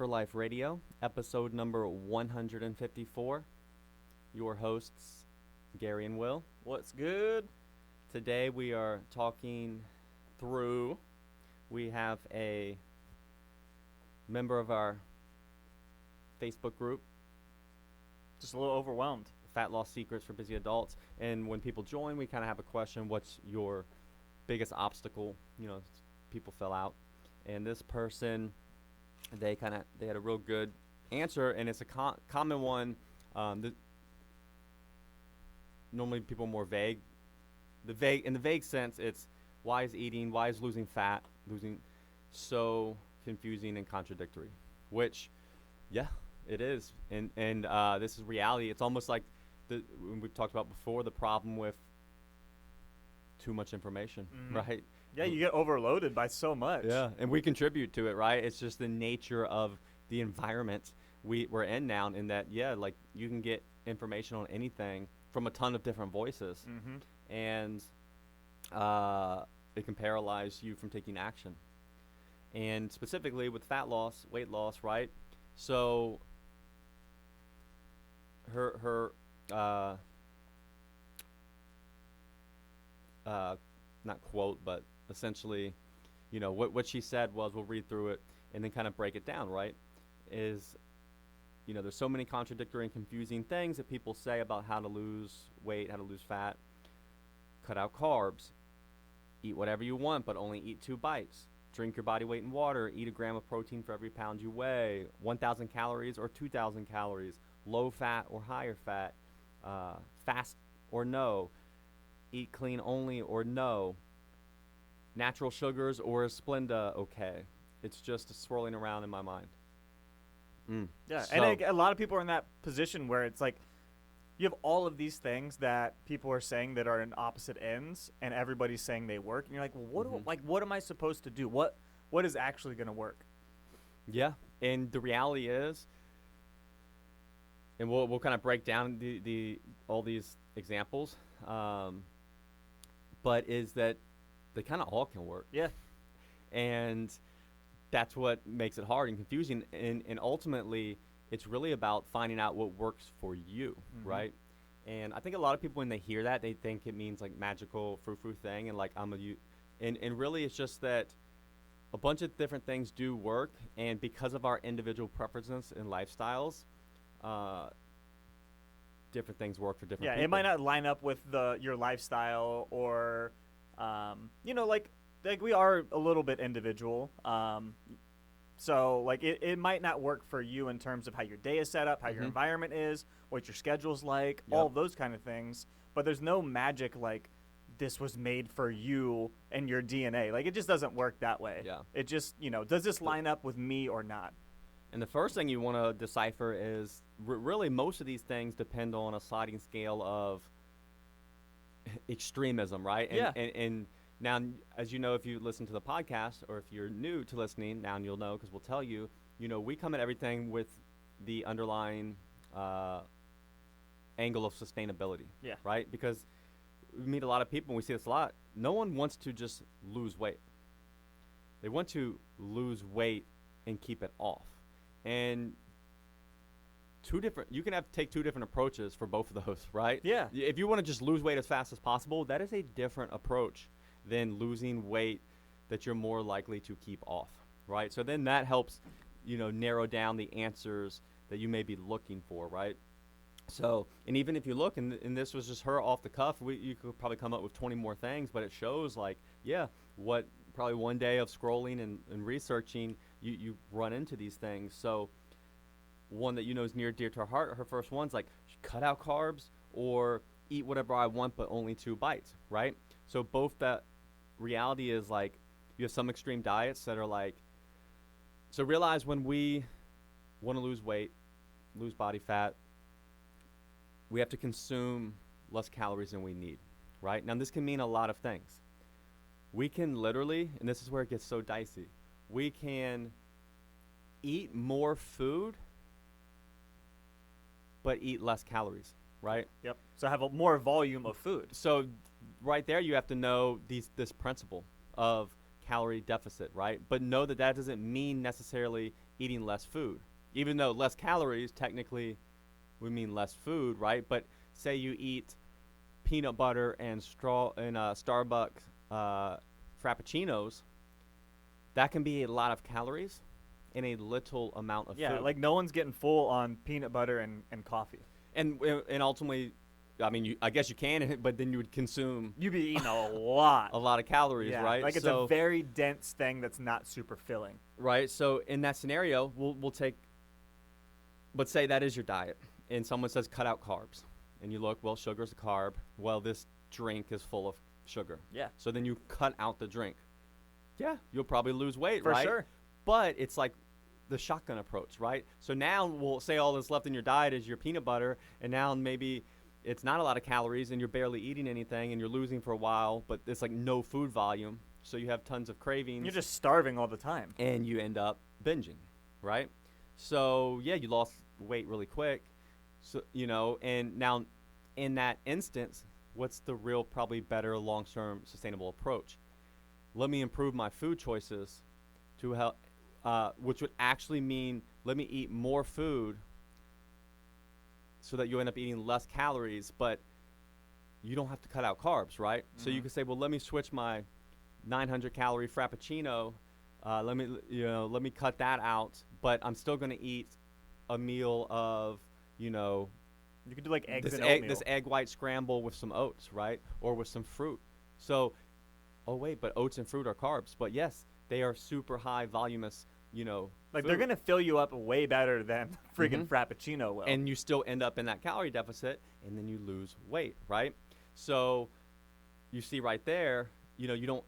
for Life Radio, episode number 154. Your hosts, Gary and Will. What's good? Today we are talking through, we have a member of our Facebook group, Just a little overwhelmed. Fat Loss Secrets for Busy Adults. And when people join, we kind of have a question, what's your biggest obstacle? People fill out. And this person, they had a real good answer, and it's a common one. Normally people are more vague. In the vague sense, it's why is losing fat, so confusing and contradictory, which, yeah, it is. And this is reality. It's almost like we've talked about before, the problem with too much information, right? Yeah, you get overloaded by so much. Yeah, and we contribute to it, right? It's just the nature of the environment we're in now, in that, like you can get information on anything from a ton of different voices, and it can paralyze you from taking action. And specifically with fat loss, weight loss, right? So her not quote, but essentially, what she said was, we'll read through it and then kind of break it down, right? Is, there's so many contradictory and confusing things that people say about how to lose weight, how to lose fat. Cut out carbs. Eat whatever you want, but only eat 2 bites. Drink your body weight in water. Eat a gram of protein for every pound you weigh. 1,000 calories or 2,000 calories. Low fat or higher fat. Fast or no. Eat clean only or no. Natural sugars or is Splenda okay? It's just swirling around in my mind. Yeah, So, and a lot of people are in that position where it's like you have all of these things that people are saying that are in opposite ends, and everybody's saying they work, and you're like, well, what am I supposed to do? What is actually going to work? yeah, and the reality is, and we'll kind of break down the all these examples, but is that they kind of all can work. Yeah. And that's what makes it hard and confusing. And ultimately, it's really about finding out what works for you, right? And I think a lot of people, when they hear that, they think it means like magical frou-frou thing, and like and really it's just that a bunch of different things do work, and because of our individual preferences and lifestyles, different things work for different people. Yeah, it might not line up with your lifestyle, or like we are a little bit individual. So like it might not work for you in terms of how your day is set up, how your environment is, what your schedule's like, all of those kind of things. But there's no magic like this was made for you and your DNA. Like, it just doesn't work that way. Yeah. It just, does this line up with me or not? And the first thing you want to decipher is really most of these things depend on a sliding scale of extremism, right? And now, as you know, if you listen to the podcast, or if you're new to listening, now you'll know, because we'll tell you, we come at everything with the underlying angle of sustainability, right? Because we meet a lot of people, and we see this a lot. No one wants to just lose weight. They want to lose weight and keep it off. And you can take 2 different approaches for both of those, right? Yeah. If you want to just lose weight as fast as possible, that is a different approach than losing weight that you're more likely to keep off, right? So then that helps, narrow down the answers that you may be looking for, right? So, and even if you look, and this was just her off the cuff, you could probably come up with 20 more things, but it shows like, what probably one day of scrolling and researching, you run into these things. So one that is near dear to her heart, her first one's like, cut out carbs or eat whatever I want, but only 2 bites, right? So both that reality is like, you have some extreme diets that are like, so realize when we want to lose weight, lose body fat, we have to consume less calories than we need, right? Now, this can mean a lot of things. We can literally, and this is where it gets so dicey, we can eat more food, but eat less calories, right? Yep. So have a more volume of food. So right there, you have to know this principle of calorie deficit, right? But know that doesn't mean necessarily eating less food. Even though less calories technically would mean less food, right? But say you eat peanut butter and Starbucks frappuccinos, that can be a lot of calories in a little amount of Yeah, food. like no one's getting full on peanut butter and coffee. And ultimately, I mean, I guess you can, but then you would consume You'd be eating a lot. a lot of calories, Yeah, right? like it's a very dense thing that's not super filling. right. So in that scenario, we'll take, but say that is your diet, and someone says cut out carbs, and you look, well, sugar's a carb. Well, this drink is full of sugar. Yeah. So then you cut out the drink. Yeah, you'll probably lose weight, For right? sure. But it's like the shotgun approach, right? So now we'll say all that's left in your diet is your peanut butter, and now maybe it's not a lot of calories and you're barely eating anything and you're losing for a while, but it's like no food volume. So you have tons of cravings. You're just starving all the time. And you end up binging, right? So yeah, you lost weight really quick. So, and now in that instance, what's the real, probably better long-term sustainable approach? Let me improve my food choices to help, which would actually mean let me eat more food so that you end up eating less calories, but you don't have to cut out carbs, right? So you can say, well, let me switch my 900 calorie frappuccino. Let me cut that out, but I'm still going to eat a meal of, You could do like eggs this and oatmeal. this egg white scramble with some oats, right? Or with some fruit. So, oh wait, but oats and fruit are carbs. But yes, they are super high voluminous, Like food. they're gonna fill you up way better than friggin' Frappuccino will. And you still end up in that calorie deficit, and then you lose weight, right? So you see right there, you don't.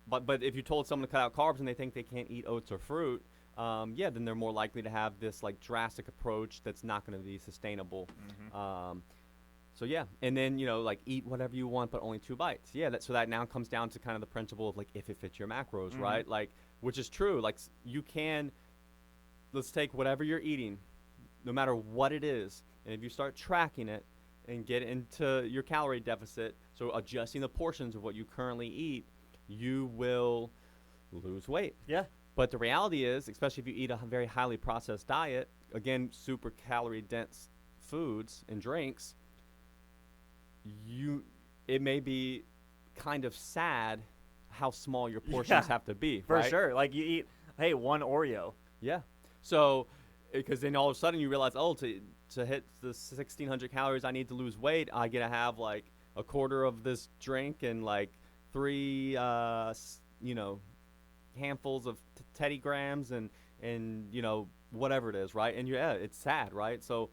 But if you told someone to cut out carbs and they think they can't eat oats or fruit, then they're more likely to have this like drastic approach that's not going to be sustainable. So yeah, and then like eat whatever you want, but only 2 bites. Yeah, so that now comes down to kind of the principle of like if it fits your macros, right? Like, which is true. Like you can, let's take whatever you're eating, no matter what it is, and if you start tracking it and get into your calorie deficit, so adjusting the portions of what you currently eat, you will lose weight. Yeah. But the reality is, especially if you eat a very highly processed diet, again, super calorie dense foods and drinks, it may be kind of sad how small your portions have to be. For right? sure. Like you eat, hey, 1 Oreo. Yeah. So, because then all of a sudden you realize, oh, to hit the 1,600 calories I need to lose weight, I get to have like a quarter of this drink and like 3, handfuls of Teddy Grahams and whatever it is, right? And it's sad, right? So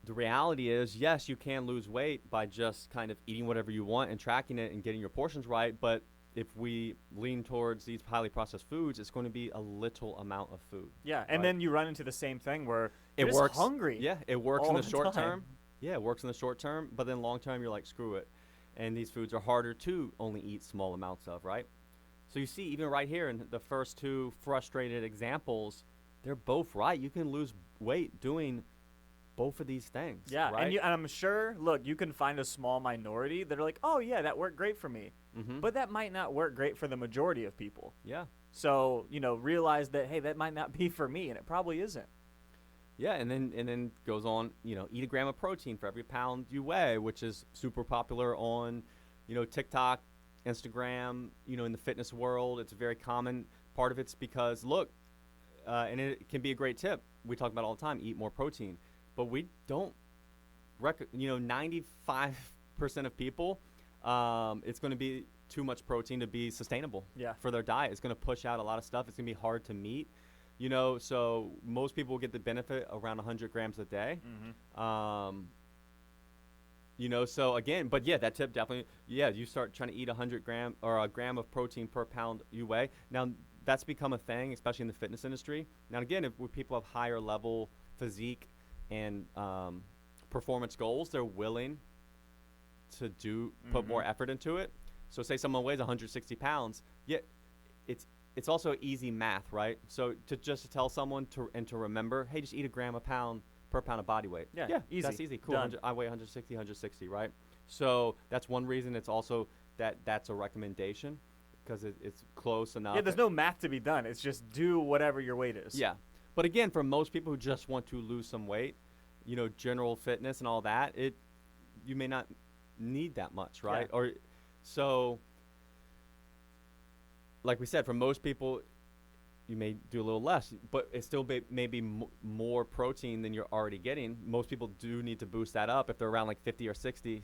the reality is, yes, you can lose weight by just kind of eating whatever you want and tracking it and getting your portions right. But if we lean towards these highly processed foods, it's going to be a little amount of food. Yeah, and right? then you run into the same thing where It you're works. just hungry. Yeah, it works in all the the short time. term. Yeah, it works in the short term, but then long term, you're like, screw it. And these foods are harder to only eat small amounts of, right? So you see, even right here in the first 2 frustrated examples, they're both right. You can lose weight doing both of these things. Yeah, right? and I'm sure, look, you can find a small minority that are like, oh, yeah, that worked great for me. But that might not work great for the majority of people. Yeah. So, realize that, hey, that might not be for me, and it probably isn't. Yeah, and then goes on, eat a gram of protein for every pound you weigh, which is super popular on, TikTok, Instagram, in the fitness world. It's a very common part of it's because, look, and it can be a great tip. We talk about it all the time, eat more protein. But we don't, 95% of people, it's going to be too much protein to be sustainable for their diet. It's going to push out a lot of stuff. It's going to be hard to meet. So most people will get the benefit around 100 grams a day. So again, but yeah, that tip definitely, you start trying to eat 100 gram or a gram of protein per pound you weigh. Now that's become a thing, especially in the fitness industry. Now again, if people have higher level physique and performance goals, they're willing to put more effort into it. So say someone weighs 160 pounds, it's also easy math, right? So to tell someone to remember, hey, just eat a gram a pound per pound of body weight. Yeah, easy. That's easy. Cool. I weigh 160, right? So that's one reason. It's also that's a recommendation. because it's close enough. Yeah, there's no math to be done. It's just do whatever your weight is. Yeah. But again, for most people who just want to lose some weight, general fitness and all that, you may not need that much, right? Yeah. Or so, like we said, for most people, you may do a little less, but it still may be more protein than you're already getting. Most people do need to boost that up. If they're around like 50 or 60,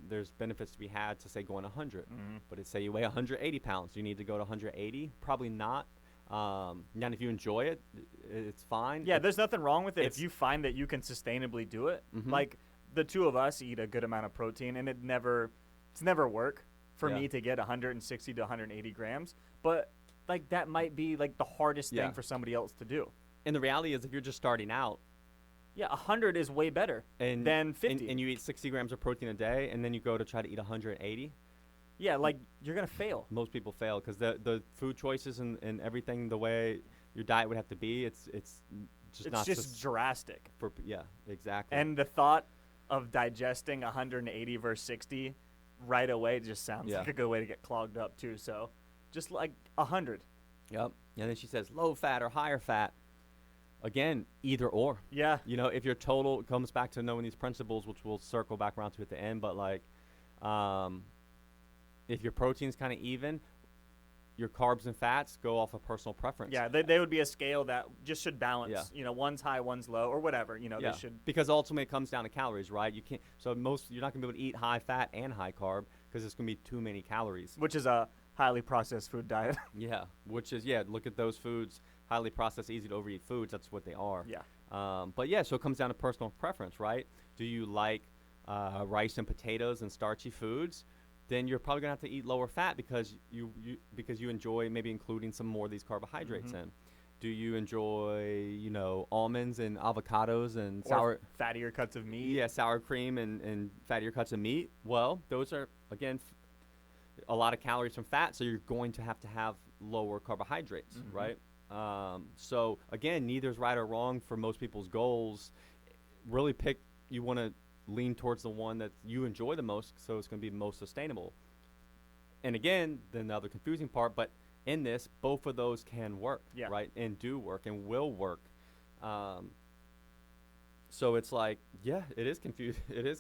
there's benefits to be had to, say, going 100. Mm-hmm. But say you weigh 180 pounds, you need to go to 180? Probably not. Now, if you enjoy it, it's fine. Yeah, there's nothing wrong with it if you find that you can sustainably do it. Mm-hmm. Like, the two of us eat a good amount of protein, and it's never work for me to get 160 to 180 grams. But like that might be like the hardest thing for somebody else to do. And the reality is, if you're just starting out, 100 is way better than 50. And you eat 60 grams of protein a day, and then you go to try to eat 180. Yeah, like you're gonna fail. Most people fail because the food choices and everything, the way your diet would have to be, it's just drastic. Exactly. And the thought of digesting 180 versus 60 right away just sounds like a good way to get clogged up too. So just like 100. Yep. And then she says low fat or higher fat. Again, either or. Yeah. If your total comes back to knowing these principles, which we'll circle back around to at the end, but like, if your protein's kind of even, your carbs and fats go off of personal preference. Yeah, they would be a scale that just should balance. Yeah. One's high, one's low, or whatever. They should. Because ultimately it comes down to calories, right? You can't. So you're not gonna be able to eat high fat and high carb because it's gonna be too many calories. Which is a highly processed food diet. Yeah. Look at those foods, highly processed, easy to overeat foods. That's what they are. Yeah. So it comes down to personal preference, right? Do you like rice and potatoes and starchy foods? Then you're probably gonna have to eat lower fat because you enjoy maybe including some more of these carbohydrates in. Do you enjoy almonds and avocados and fattier cuts of meat? Yeah, sour cream and fattier cuts of meat. Well, those are again a lot of calories from fat, so you're going to have lower carbohydrates, right? So again, neither's right or wrong for most people's goals. Really you want to lean towards the one that you enjoy the most, so it's going to be most sustainable. And again, then the other confusing part, but in this, both of those can work, right? And do work and will work. So it's like, it is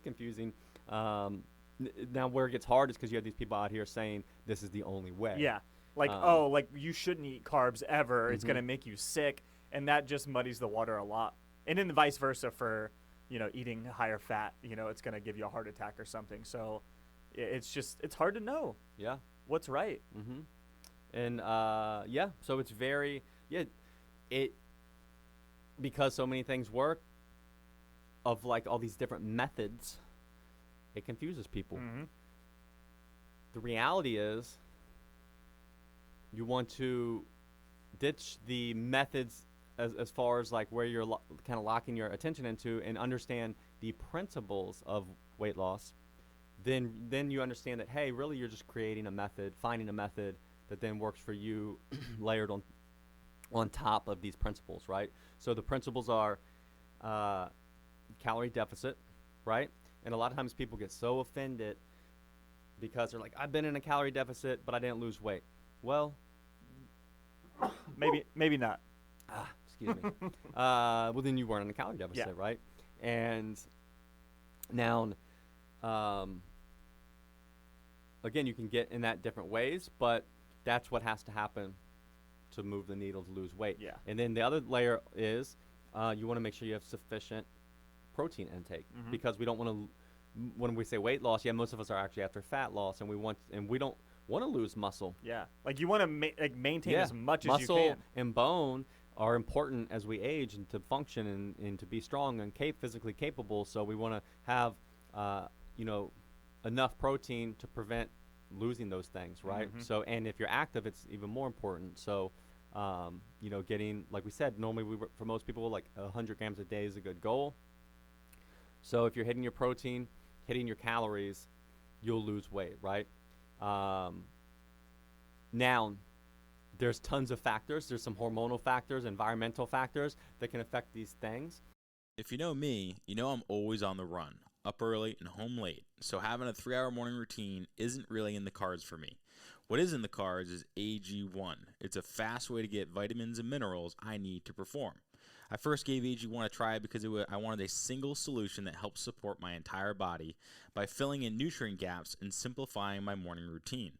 confusing. Now where it gets hard is because you have these people out here saying this is the only way. Yeah. Like, you shouldn't eat carbs ever. It's going to make you sick. And that just muddies the water a lot. And then vice versa for, eating higher fat, it's going to give you a heart attack or something. So it's hard to know. Yeah. What's right. Mm-hmm. And, so it's because so many things work of like all these different methods, it confuses people. Mm-hmm. The reality is you want to ditch the methods as far as like where you're kind of locking your attention into and understand the principles of weight loss. Then you understand that, hey, really you're just creating a method, finding a method that then works for you layered on top of these principles, right? So the principles are calorie deficit, right? And a lot of times people get so offended because they're like, I've been in a calorie deficit, but I didn't lose weight. Well, maybe not. Excuse me. Well, then you weren't in a calorie deficit, right? And now, again, you can get in that different ways, but that's what has to happen to move the needle to lose weight. Yeah. And then the other layer is you want to make sure you have sufficient protein intake because we don't want to. When we say weight loss, most of us are actually after fat loss, and we don't want to lose muscle. Yeah, like you want to maintain as much as you can. Muscle and bone are important as we age and to function and to be strong and physically capable. So we want to have enough protein to prevent losing those things, right? So, and if you're active, it's even more important. So, getting, like we said, normally for most people, like 100 grams a day is a good goal. So if you're hitting your protein, hitting your calories, you'll lose weight, right? Now, there's tons of factors. There's some hormonal factors, environmental factors that can affect these things. If you know me, you know I'm always on the run, up early and home late, so having a 3-hour morning routine isn't really in the cards for me. What is in the cards is AG1. It's a fast way to get vitamins and minerals I need to perform. I first gave AG1 a try because I wanted a single solution that helps support my entire body by filling in nutrient gaps and simplifying my morning routine.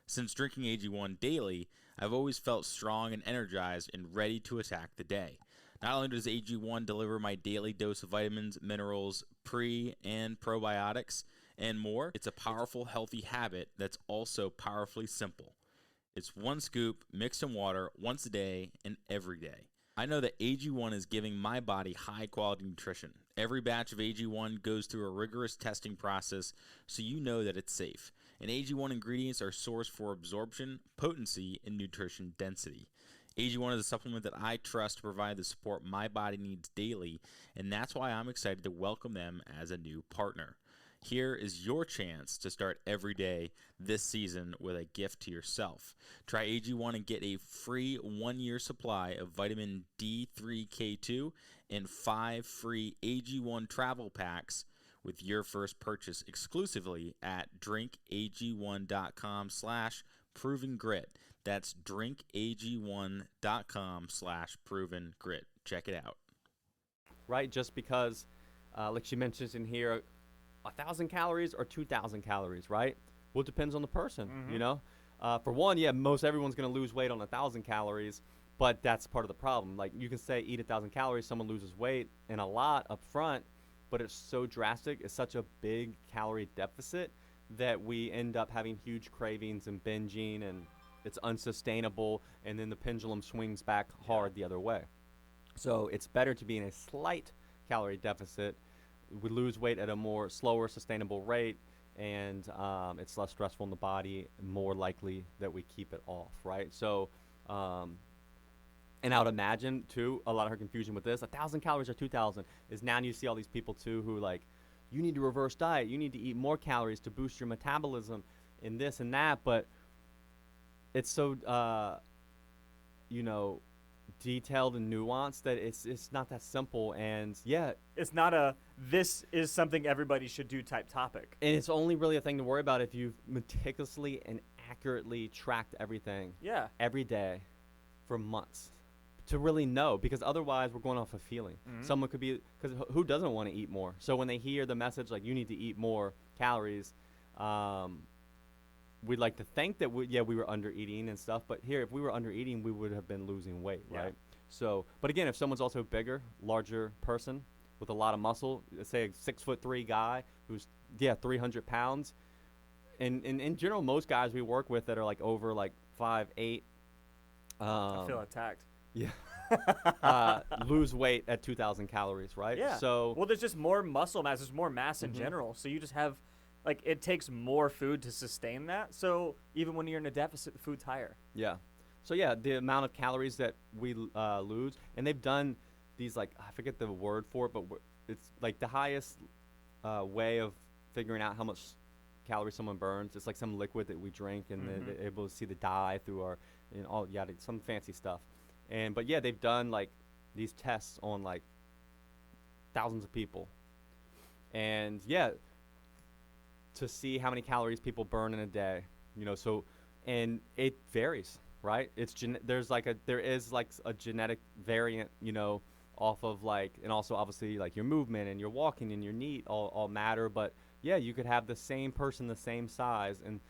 Since drinking AG1 daily, I've always felt strong and energized and ready to attack the day. Not only does AG1 deliver my daily dose of vitamins, minerals, pre- and probiotics, and more, it's a powerful, healthy habit that's also powerfully simple. It's one scoop mixed in water once a day and every day. I know that AG1 is giving my body high-quality nutrition. Every batch of AG1 goes through a rigorous testing process, so you know that it's safe. And AG1 ingredients are sourced for absorption, potency, and nutrition density. AG1 is a supplement that I trust to provide the support my body needs daily, and that's why I'm excited to welcome them as a new partner. Here is your chance to start every day this season with a gift to yourself. Try AG1 and get a free 1-year supply of vitamin D3K2 and 5 free AG1 travel packs with your first purchase exclusively at drinkag1.com/provengrit. That's drinkag1.com/provengrit. Check it out. Right, just because, like she mentions in here, 1,000 calories or 2,000 calories, right? Well, it depends on the person, you know? For one, yeah, most everyone's going to lose weight on 1,000 calories, but that's part of the problem. Like, you can say eat 1,000 calories, someone loses weight, and a lot up front, but it's so drastic, it's such a big calorie deficit that we end up having huge cravings and binging, and it's unsustainable, and then the pendulum swings back hard the other way. So it's better to be in a slight calorie deficit. We lose weight at a more slower, sustainable rate, and it's less stressful on the body, more likely that we keep it off, right? So, and I would imagine, too, a lot of her confusion with this, 1,000 calories or 2,000 is now you see all these people, too, who like, you need to reverse diet, you need to eat more calories to boost your metabolism and this and that, but it's so, detailed and nuanced that it's not that simple. And yeah, It's not a this is something everybody should do type topic. and it's only really a thing to worry about if you've meticulously and accurately tracked everything Yeah. every day for months to really know, because otherwise we're going off a feeling. Someone could be, because who doesn't want to eat more? So when they hear the message like you need to eat more calories, we'd like to think that we were under eating and stuff, but here, if we were under eating, we would have been losing weight, Yeah. right? So, but again, if someone's also bigger, larger person with a lot of muscle, say a 6'3" guy who's 300 pounds, and in general, most guys we work with that are like over like 5'8", I feel attacked. lose weight at 2,000 calories, right? Yeah. So Well, there's just more muscle mass. There's more mass in Mhm. general. So you just have, like, it takes more food to sustain that. So even when you're in a deficit, the food's higher. yeah. So yeah, the amount of calories that we lose, and they've done these, like, I forget the word for it, but it's like the highest way of figuring out how much calories someone burns. It's like some liquid that we drink, and they're able to see the dye through our, some fancy stuff. But yeah, they've done like these tests on like thousands of people, and yeah, to see how many calories people burn in a day, so, and it varies, right? There is like a genetic variant, off of like, and also obviously like your movement and your walking and your NEAT all matter, but yeah, you could have the same person, the same size, and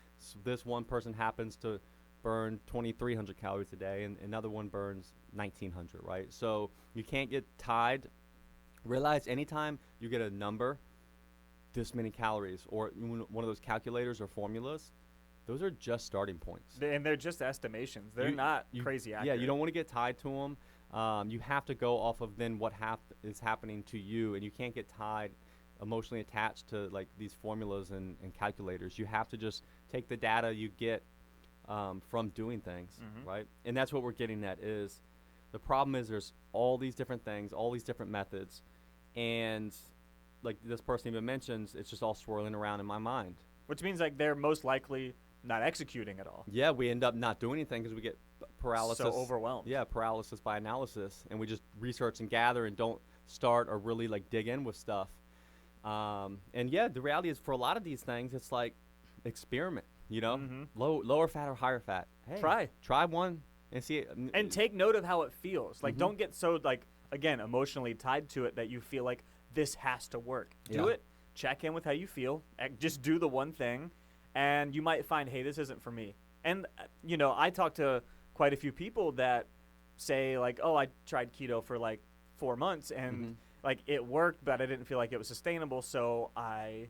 this one person happens to burn 2,300 calories a day, and another one burns 1,900, right? So you can't get tied. Realize anytime you get a number, this many calories, or one of those calculators or formulas, those are just starting points. And they're just estimations. They're not crazy accurate. Yeah, you don't want to get tied to them. You have to go off of then what is happening to you, and you can't get tied, emotionally attached to like these formulas and calculators. You have to just take the data you get from doing things, right? And that's what we're getting at. Is the problem is there's all these different things, all these different methods, and like this person even mentions, it's just all swirling around in my mind. Which means like they're most likely not executing at all. Yeah, we end up not doing anything because we get paralysis. So overwhelmed. Yeah, paralysis by analysis, and we just research and gather and don't start or really like dig in with stuff. And yeah, the reality is for a lot of these things, it's like experiment, You know, Mhm. lower fat or higher fat. Hey, try one and see it. And take note of how it feels. Like, Mhm. don't get so, like, again, emotionally tied to it that you feel like this has to work. Do Yeah. it. Check in with how you feel. Just do the one thing, and you might find, hey, this isn't for me. And, I talk to quite a few people that say, like, oh, I tried keto for, like, 4 months, and, Mhm. like, it worked, but I didn't feel like it was sustainable, so I,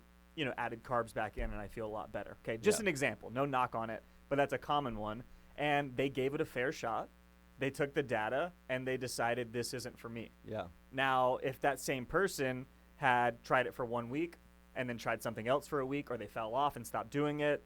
added carbs back in, and I feel a lot better. Okay, just Yeah. an example. No knock on it, but that's a common one. And they gave it a fair shot. They took the data, and they decided this isn't for me. Yeah. Now, if that same person had tried it for 1 week and then tried something else for a week, or they fell off and stopped doing it,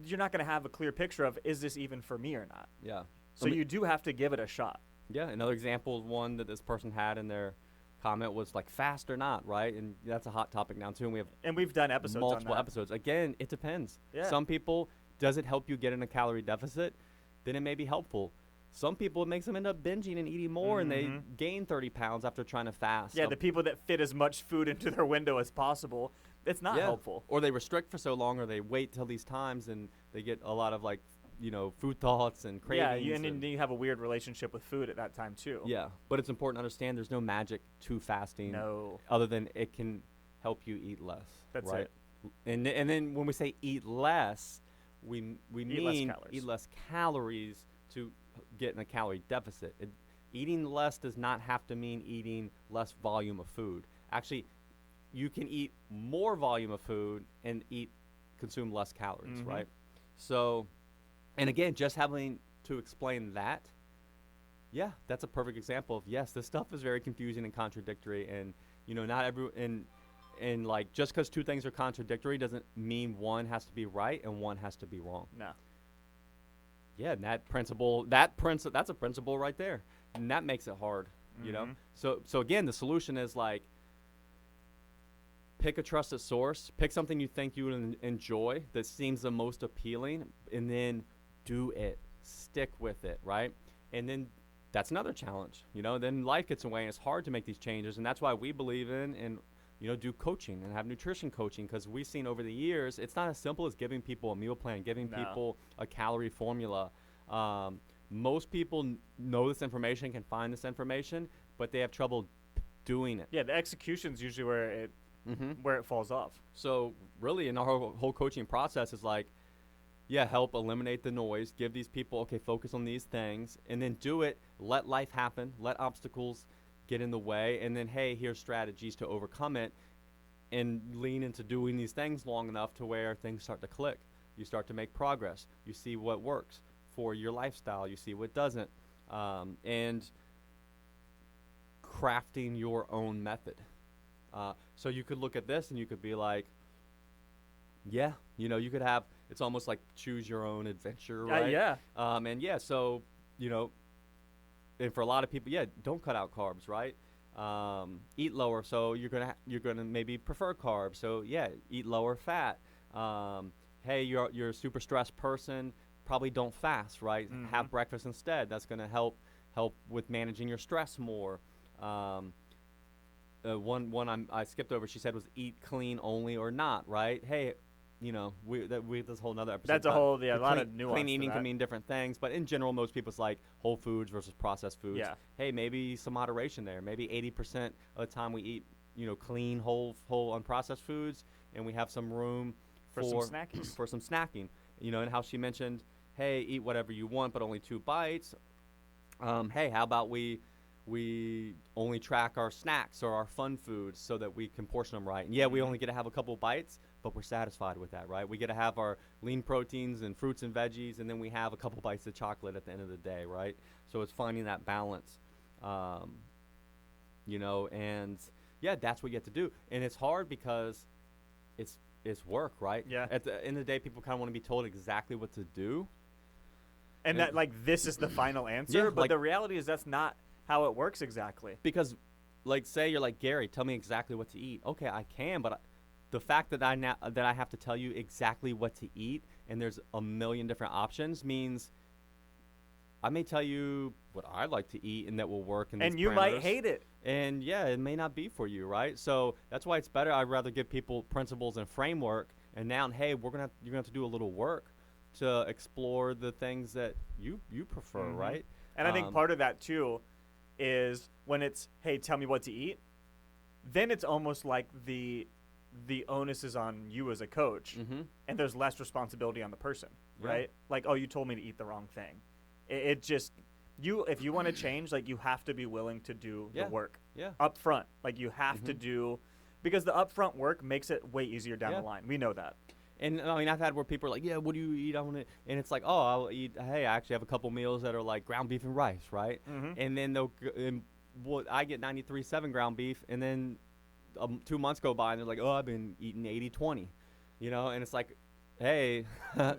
you're not going to have a clear picture of, is this even for me or not? Yeah. So you do have to give it a shot. Yeah. Another example, one that this person had in their comment was like fast or not, right? And that's a hot topic now too. And we have And we've done episodes multiple on that. episodes. Again, it depends. Yeah. Some people, does it help you get in a calorie deficit? Then it may be helpful. Some people, it makes them end up binging and eating more, and they Mhm. gain 30 pounds after trying to fast. Yeah, the people that fit as much food into their window as possible, it's not Yeah. helpful. Or they restrict for so long, or they wait till these times, and they get a lot of like, food thoughts and cravings. Yeah, and then you have a weird relationship with food at that time too. Yeah, but it's important to understand there's no magic to fasting. No. Other than it can help you eat less. That's right? it. And then when we say eat less, we Eat less mean calories. eat less calories to get in a calorie deficit. Eating less does not have to mean eating less volume of food. Actually, you can eat more volume of food and consume less calories, Mhm. right? So, and again, just having to explain that, yeah, that's a perfect example of, yes, this stuff is very confusing and contradictory, and not every and like just because two things are contradictory doesn't mean one has to be right and one has to be wrong. No. Yeah, and that's a principle right there, and that makes it hard, Mhm. So again, the solution is like, pick a trusted source, pick something you think you would enjoy that seems the most appealing, and then do it, stick with it, right? And then that's another challenge, then life gets away, and it's hard to make these changes, and that's why we believe in and do coaching and have nutrition coaching, because we've seen over the years it's not as simple as giving people a meal plan, giving No. people a calorie formula. Most people know this information, can find this information, but they have trouble doing it. Yeah, the execution's usually where it falls off. So really, in our whole coaching process is like, yeah, help eliminate the noise, give these people, okay, focus on these things, and then do it, let life happen, let obstacles get in the way, and then, hey, here's strategies to overcome it, and lean into doing these things long enough to where things start to click. You start to make progress. You see what works for your lifestyle. You see what doesn't. And crafting your own method. So you could look at this and you could be like, yeah, you could have, it's almost like choose your own adventure, right? Yeah. And yeah, so, and for a lot of people, yeah, don't cut out carbs, right? Eat lower, so you're gonna maybe prefer carbs. So yeah, eat lower fat. Hey, you're a super stressed person, probably don't fast, right? Mhm. Have breakfast instead. That's gonna help with managing your stress more. I skipped over. She said was eat clean only or not, right? Hey, this whole nother episode. That's a but whole the a lot clean, of nuance. Clean to eating that. can mean different things, but in general, most people's like whole foods versus processed foods. Yeah. Hey, maybe some moderation there. Maybe 80% of the time we eat, clean, whole unprocessed foods, and we have some room For some snackies. for some snacking. And how she mentioned, hey, eat whatever you want, but only 2 bites. Hey, how about we only track our snacks or our fun foods so that we can portion them right. And yeah, we only get to have a couple bites, but we're satisfied with that, right? We get to have our lean proteins and fruits and veggies, and then we have a couple bites of chocolate at the end of the day, right? So it's finding that balance, and yeah, that's what you have to do. And it's hard because it's work, right? Yeah. At the end of the day, people kind of want to be told exactly what to do. And that, like, this is the final answer, Yeah, but like- the reality is that's not how it works exactly. Because, like, say you're like, Gary, tell me exactly what to eat. Okay, I can, but the fact that I have to tell you exactly what to eat, and there's a million different options, means I may tell you what I like to eat, and that will work. And you might hate it. And yeah, it may not be for you, right? So that's why it's better. I'd rather give people principles and framework And now, hey, you're gonna have to do a little work to explore the things that you prefer, right? And I think part of that too is when it's, hey, tell me what to eat, then it's almost like the onus is on you as a coach, and there's less responsibility on the person, right? Like, oh, you told me to eat the wrong thing. It just, if you want to change, like, you have to be willing to do the work up front. Like, you have to do, because the upfront work makes it way easier down the line. We know that. And I mean, I've had where people are like, yeah, what do you eat? I want to, and it's like, oh, I'll eat. Hey, I actually have a couple meals that are like ground beef and rice, right? And then I get 93.7 ground beef, and then 2 months go by, and they're like, oh, I've been eating 80-20, and it's like, hey,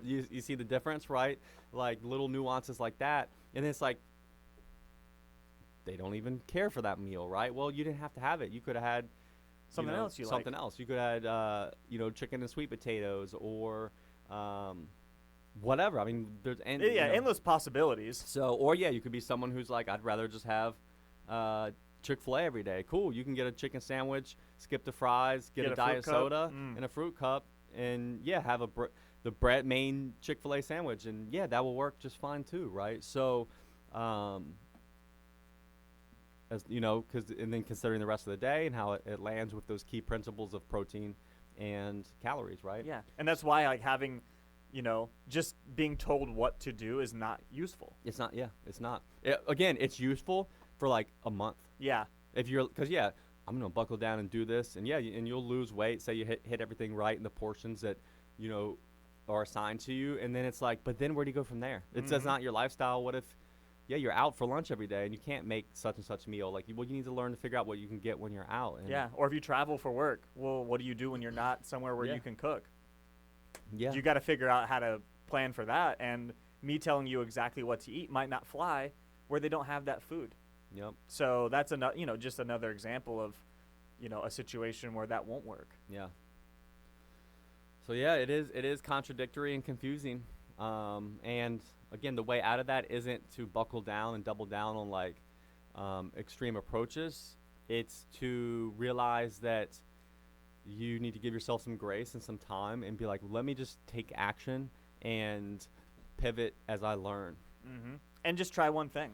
you see the difference, right? Like little nuances like that, and it's like they don't even care for that meal, right? Well, you didn't have to have it. You could have had something else. Something else. You could have had chicken and sweet potatoes or whatever. I mean, there's endless possibilities. So, or you could be someone who's like, I'd rather just have Chick-fil-A every day. Cool. You can get a chicken sandwich, skip the fries, get a diet soda and a fruit cup, and have the main Chick-fil-A sandwich, and that will work just fine too, right? So, as and then considering the rest of the day and how it lands with those key principles of protein and calories, right? Yeah, and that's why like having, just being told what to do is not useful. It's not. Yeah, it's not. Again, it's useful for like a month. Yeah. If you're, because I'm gonna buckle down and do this, and and you'll lose weight. Say you hit everything right in the portions that are assigned to you, and then it's like, but then where do you go from there? It says not your lifestyle. What if you're out for lunch every day and you can't make such and such meal? Like, you need to learn to figure out what you can get when you're out. And or if you travel for work, well, what do you do when you're not somewhere where you can cook? Yeah. You got to figure out how to plan for that, and me telling you exactly what to eat might not fly where they don't have that food. Yep. So that's just another example of, a situation where that won't work. Yeah. So it is contradictory and confusing. And again, the way out of that isn't to buckle down and double down on like extreme approaches. It's to realize that you need to give yourself some grace and some time and be like, let me just take action and pivot as I learn. And just try one thing.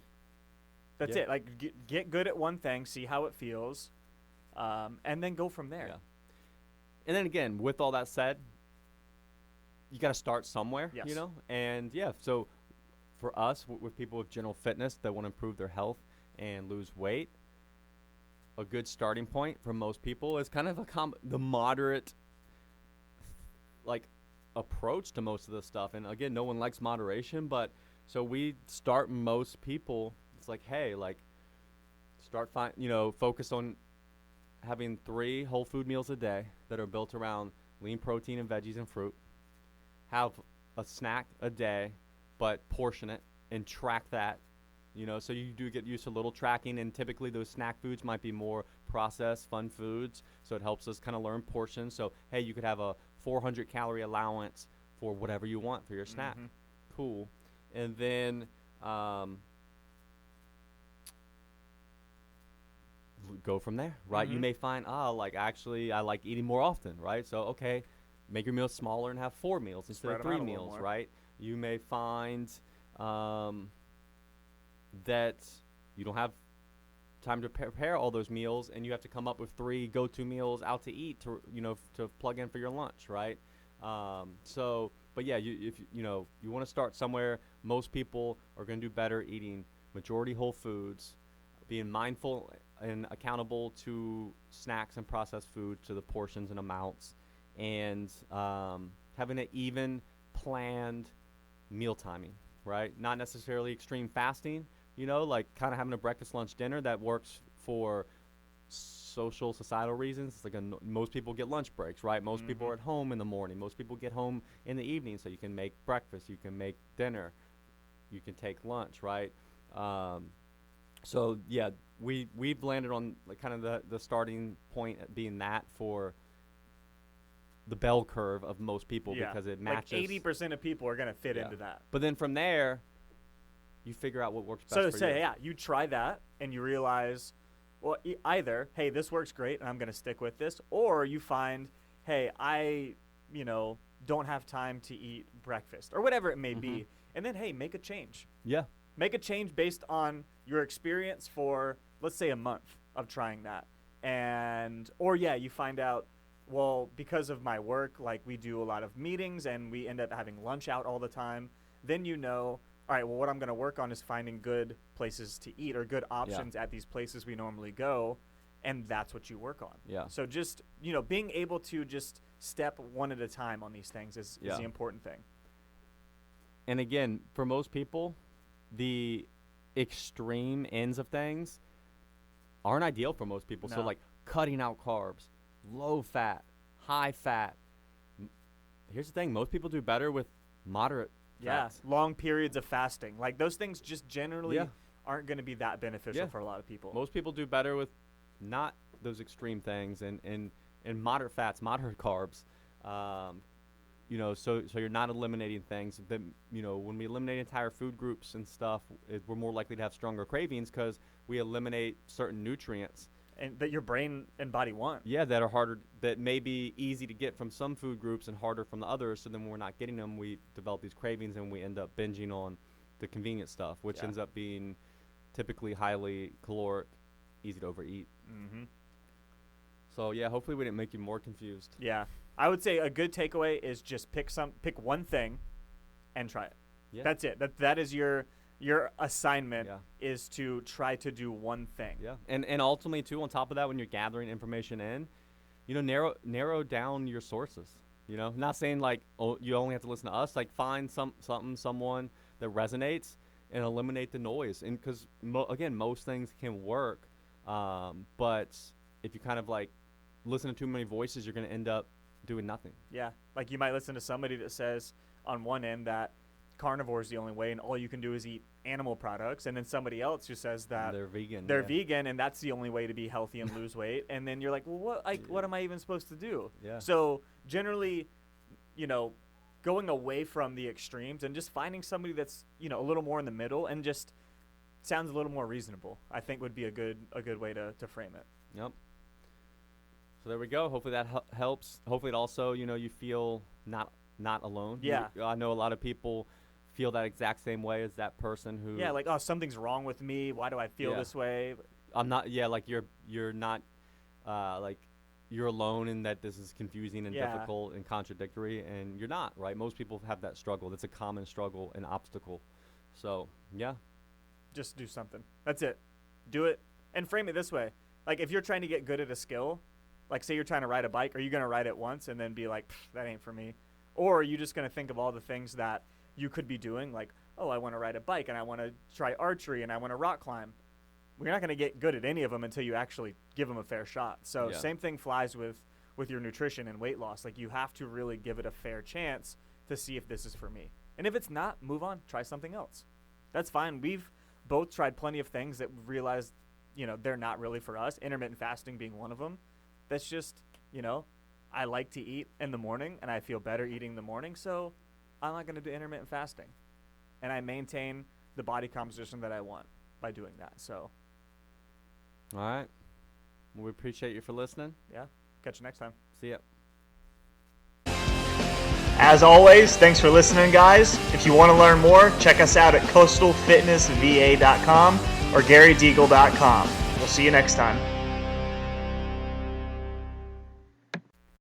That's it. Like, get good at one thing, see how it feels, and then go from there. Yeah. And then again, with all that said, you got to start somewhere, Yes. And so for us, with people with general fitness that want to improve their health and lose weight, a good starting point for most people is kind of the moderate, like, approach to most of this stuff. And again, no one likes moderation, but so we start most people. It's like, hey, like, focus on having 3 whole food meals a day that are built around lean protein and veggies and fruit. Have a snack a day, but portion it and track that, so you do get used to a little tracking, and typically those snack foods might be more processed, fun foods, so it helps us kind of learn portions. So, hey, you could have a 400-calorie allowance for whatever you want for your snack. Cool. And then go from there, right? You may find, actually I like eating more often, right? So, okay, make your meals smaller and have 4 meals instead of 3 meals, right? You may find that you don't have time to prepare all those meals, and you have to come up with 3 go-to meals out to eat to plug in for your lunch, right? But if you want to start somewhere, most people are going to do better eating majority whole foods, being mindful and accountable to snacks and processed food, to the portions and amounts, and having an even planned meal timing, right? Not necessarily extreme fasting, like kind of having a breakfast, lunch, dinner that works for social, societal reasons. It's like most people get lunch breaks, right? Most people are at home in the morning. Most people get home in the evening, so you can make breakfast, you can make dinner, you can take lunch, right? We've landed on like kind of the starting point being that for the bell curve of most people, because it matches. Like 80% of people are going to fit into that. But then from there, you figure out what works best for you. So you try that and you realize, well, either, hey, this works great and I'm going to stick with this, or you find, hey, I don't have time to eat breakfast or whatever it may be. And then, hey, make a change. Yeah. Make a change based on your experience for, let's say, a month of trying that. You find out, well, because of my work, like we do a lot of meetings and we end up having lunch out all the time. Then all right, well, what I'm going to work on is finding good places to eat or good options at these places we normally go. And that's what you work on. Yeah. So just, being able to just step one at a time on these things is the important thing. And again, for most people, the extreme ends of things aren't ideal for most people. No. So like cutting out carbs, low fat, high fat. Here's the thing. Most people do better with moderate fats. Long periods of fasting. Like those things just generally aren't going to be that beneficial for a lot of people. Most people do better with not those extreme things and moderate fats, moderate carbs. So you're not eliminating things that, when we eliminate entire food groups and stuff, we're more likely to have stronger cravings because we eliminate certain nutrients. And that your brain and body want. Yeah, that are harder, that may be easy to get from some food groups and harder from the others. So then when we're not getting them, we develop these cravings and we end up binging on the convenient stuff, which ends up being typically highly caloric, easy to overeat. Mm-hmm. So yeah, hopefully we didn't make you more confused. Yeah, I would say a good takeaway is just pick one thing, and try it. Yeah. That's it. That is your assignment is to try to do one thing. Yeah, and ultimately too, on top of that, when you're gathering information in, narrow down your sources. Not saying like you only have to listen to us. Like find someone that resonates and eliminate the noise. And because again, most things can work. But if you kind of like listen to too many voices, you're going to end up doing nothing. Yeah. Like you might listen to somebody that says on one end that carnivore is the only way and all you can do is eat animal products. And then somebody else who says that they're vegan. They're vegan and that's the only way to be healthy and lose weight. And then you're like, well, what am I even supposed to do? Yeah. So generally, going away from the extremes and just finding somebody that's, a little more in the middle and just sounds a little more reasonable, I think would be a good way to frame it. Yep. So there we go. Hopefully that helps. Hopefully it also, you feel not alone. Yeah. I know a lot of people feel that exact same way as that person who. Yeah, like, oh, something's wrong with me. Why do I feel this way? I'm not. Yeah, like you're not. Like you're alone in that this is confusing and difficult and contradictory, and you're not, right? Most people have that struggle. That's a common struggle and obstacle. So yeah. Just do something. That's it. Do it and frame it this way. Like if you're trying to get good at a skill, like say you're trying to ride a bike, are you going to ride it once and then be like, that ain't for me? Or are you just going to think of all the things that you could be doing? Like, oh, I want to ride a bike and I want to try archery and I want to rock climb. We're not going to get good at any of them until you actually give them a fair shot. So same thing flies with your nutrition and weight loss. Like you have to really give it a fair chance to see if this is for me. And if it's not, move on, try something else. That's fine. We've both tried plenty of things that we realized, they're not really for us. Intermittent fasting being one of them. That's just, I like to eat in the morning and I feel better eating in the morning. So I'm not going to do intermittent fasting. And I maintain the body composition that I want by doing that. So. All right. Well, we appreciate you for listening. Yeah. Catch you next time. See ya. As always, thanks for listening, guys. If you want to learn more, check us out at coastalfitnessva.com or garydeagle.com. We'll see you next time.